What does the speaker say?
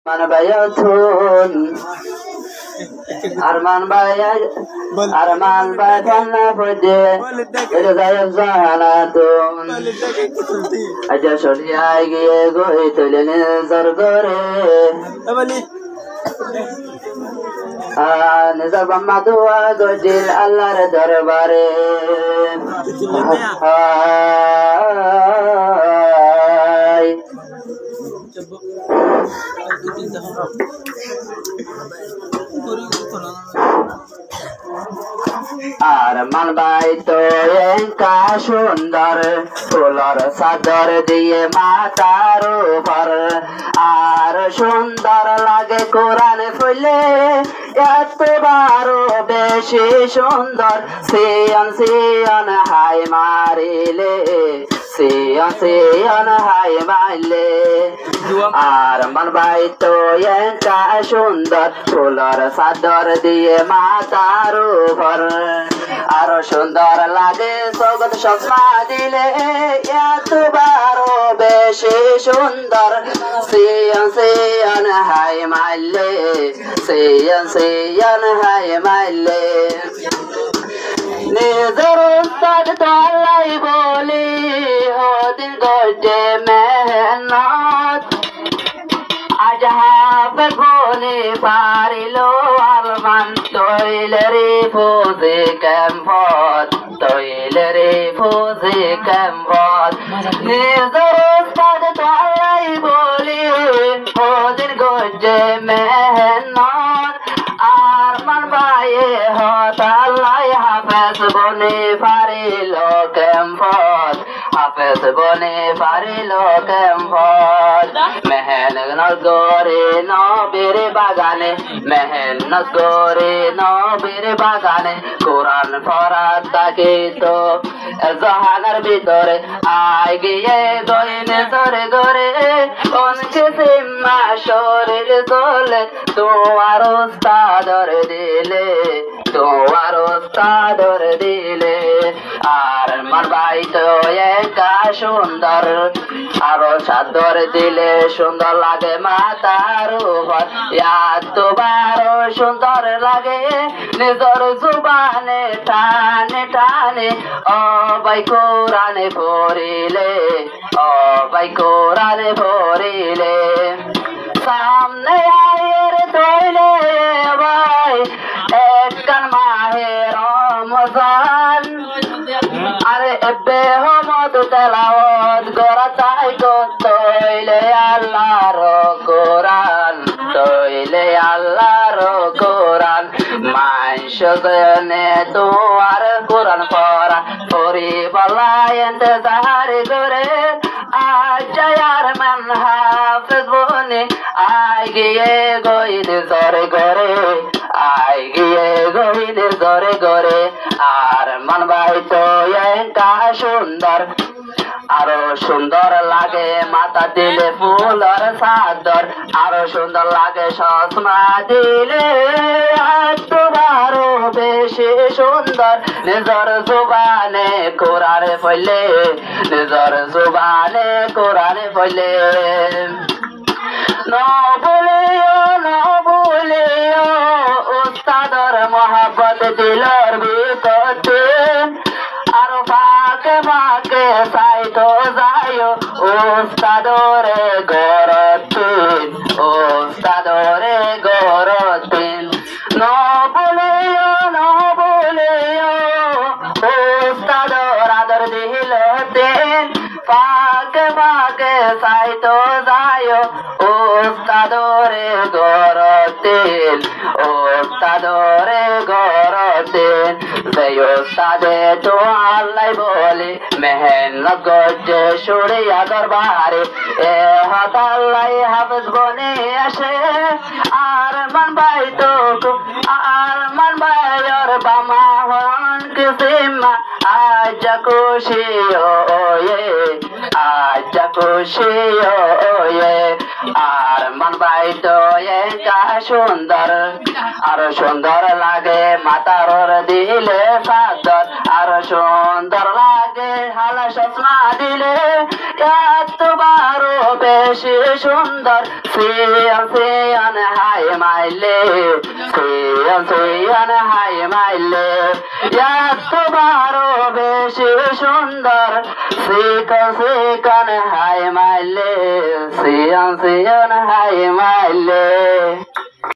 Man bayatun Arman bayatun Fuje Ilzaya zahalatun Aja shorya Ego itulini zargore Nizar bammadua Gojil Allah darbare Arman baito enka সুন্দর floor চাদর দিয়ে মাথার উপর আর সুন্দর লাগে কোরআন ফুলে এতবারও বেশি সুন্দর সিয়ন সিয়ন হাই মারিলে সিয়ন সিয়ন হাই মারলে আরমান বাইতো একা সুন্দর ফুলর চাদর দিয়ে মাথার উপর আরো সুন্দর লাগে জগৎ চশমা দিলে এতবারও বেশি সুন্দর সিয়ন সিয়ন হাই মারলে সিয়ন সিয়ন হাই মারলে নিজের উস্তাদ তো আল্লাহ বলি হদিন গজে মেহনত আজ হাফেজ বলে পারিল আরমান তৈলেরে ফৌজে ক্যাম্পত তৈলেরে ফৌজে ক্যাম্পত নিজের উস্তাদ তো আল্লাহ বলি হদিন গজে মেহনত আরমান ভাইয়ে হত আল্লাহ হাফেজ বনে পারিল ক্যাম্পত হাফেজ বনে পারিল ক্যাম্পত মেহনত করে নবীর বাগানে মেহনত করে নবীর বাগানে কোরআন পড়ার তাকে তো জাহানের ভিতরে আয় গিয়ে গইনে ধরে ধরে কোনকে সিম্মা শরীর তোলে তোমার উস্তাদর দিলে তোমার উস্তাদর দিলে আর মার ভাই তো একা সুন্দর আরো চাদর দিলে সুন্দর লাগে মাথার উপর এতবারও সুন্দর লাগে নিজর জুবানে টানে টানে ও ভাই কোরআনে পড়িলে ও ভাই কোরআনে পড়িলে সামনে আয়ের তৈলে ভাই একখান মাহে রমজান আরে বেহমদ তেলাওয়াত করা তাই তৈলে আল্লাহর কোরআন তৈলে আল্লাহর কোরআন মাইশ জনে তোমার কোরআন পড়া পড়ি বলাই ইন্তজার করে আজ আর মান হাফেজ বনে আই গিয়ে গইন জরে করে আই গিয়ে গইন জরে করে আর মান ভাই তো একা সুন্দর আরো সুন্দর লাগে মাথা দিলে ফুলর চাদর আরো সুন্দর লাগে চশমা দিলে এতবারও বেশি সুন্দর নিজর জুবানে কোরআন পড়লে নিজর জুবানে কোরআন পড়লে নবুলিও উস্তাদর মহাব্বত দিলর ভিতরে আরো ফাঁকে ফাঁকে সাইতো যাইও উস্তাদরে গরতিন উস্তাদরে গরতিন নবুলিও উস্তাদর আদর দিল তেন ফাঁকে ফাঁকে সাইতো যাইও উস্তাদরে গরতিন উস্তাদরে গরতিন সেই উস্তাদে তো আল্লাহ বলে মেহনত গজে সুরিয়া দরবারে এ হত আল্লাহ হাফেজ বনে আসে আর মান ভাই তো আর মান ভাইয়ের বামা হন কিসিমা আজ খুশি ওয়ে আজ খুশি ওয়ে আর মান ভাই তো একা সুন্দর আরো সুন্দর লাগে মাথার দিলে চাদর আরো সুন্দর লাগে হালা চশমা দিলে এতবারও বেশি বেশি সুন্দর সিয়ান সিয়ান হাই মাইলে সিয়ান সিয়ান হাই মাইলে এত বারো বেশি সুন্দর সিকন সিকন হাই মাইলে সিয়ান সিয়ান হাই মাইলে